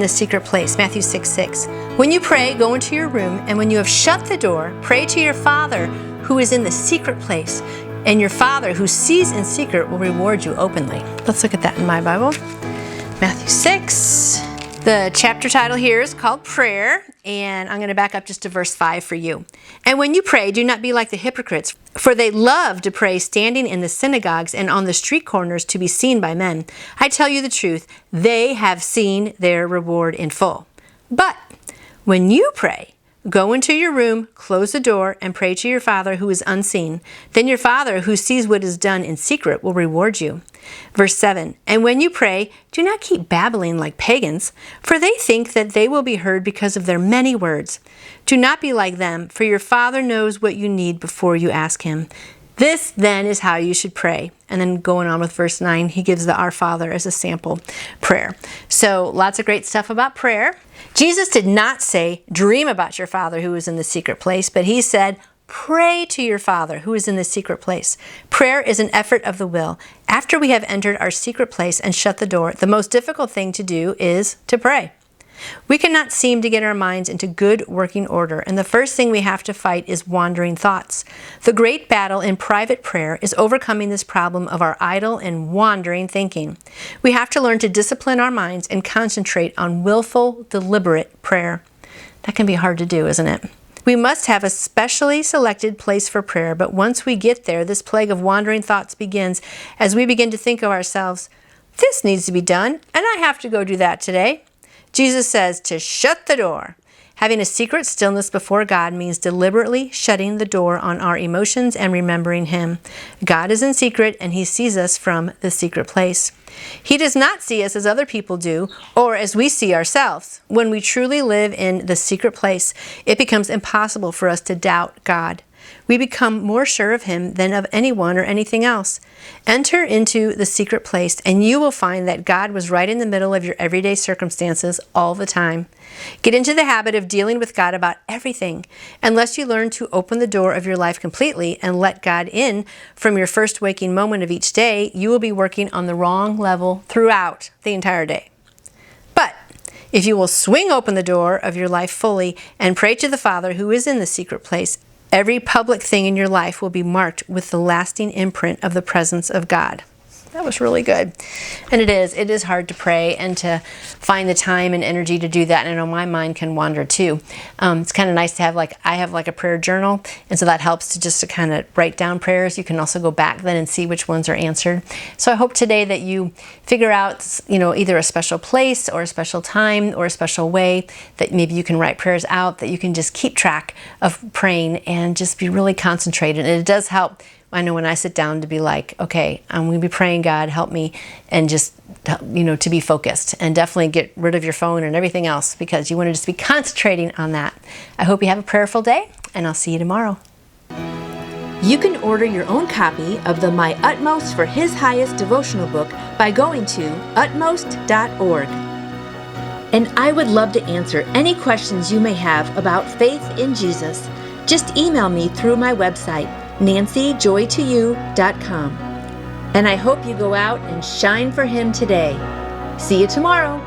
the secret place. Matthew 6:6. When you pray, go into your room, and when you have shut the door, pray to your Father who is in the secret place, and your Father who sees in secret will reward you openly. Let's look at that in my Bible. Matthew 6. The chapter title here is called Prayer, and I'm going to back up just to verse 5 for you. And when you pray, do not be like the hypocrites, for they love to pray standing in the synagogues and on the street corners to be seen by men. I tell you the truth, they have seen their reward in full. But when you pray, go into your room, close the door, and pray to your Father who is unseen. Then your Father who sees what is done in secret will reward you. Verse 7, and when you pray, do not keep babbling like pagans, for they think that they will be heard because of their many words. Do not be like them, for your Father knows what you need before you ask Him. This then is how you should pray. And then going on with verse 9, he gives the Our Father as a sample prayer. So lots of great stuff about prayer. Jesus did not say, dream about your Father who is in the secret place, but he said, pray to your Father who is in the secret place. Prayer is an effort of the will. After we have entered our secret place and shut the door, the most difficult thing to do is to pray. We cannot seem to get our minds into good working order, and the first thing we have to fight is wandering thoughts. The great battle in private prayer is overcoming this problem of our idle and wandering thinking. We have to learn to discipline our minds and concentrate on willful, deliberate prayer. That can be hard to do, isn't it? We must have a specially selected place for prayer, but once we get there, this plague of wandering thoughts begins as we begin to think of ourselves, this needs to be done, and I have to go do that today. Jesus says to shut the door. Having a secret stillness before God means deliberately shutting the door on our emotions and remembering Him. God is in secret, and He sees us from the secret place. He does not see us as other people do, or as we see ourselves. When we truly live in the secret place, it becomes impossible for us to doubt God. We become more sure of Him than of anyone or anything else. Enter into the secret place, and you will find that God was right in the middle of your everyday circumstances all the time. Get into the habit of dealing with God about everything. Unless you learn to open the door of your life completely and let God in from your first waking moment of each day, you will be working on the wrong level throughout the entire day. But if you will swing open the door of your life fully and pray to the Father who is in the secret place, every public thing in your life will be marked with the lasting imprint of the presence of God. That was really good. And it is hard to pray and to find the time and energy to do that. And I know my mind can wander too. It's kind of nice to have I have a prayer journal. And so that helps to kind of write down prayers. You can also go back then and see which ones are answered. So I hope today that you figure out, either a special place or a special time or a special way that maybe you can write prayers out, that you can just keep track of praying and just be really concentrated. And it does help. I know when I sit down to be like, okay, I'm going to be praying, God, help me, and just, to be focused, and definitely get rid of your phone and everything else because you want to just be concentrating on that. I hope you have a prayerful day, and I'll see you tomorrow. You can order your own copy of the My Utmost for His Highest devotional book by going to utmost.org. And I would love to answer any questions you may have about faith in Jesus. Just email me through my website, nancyjoytoyou.com. And I hope you go out and shine for Him today. See you tomorrow.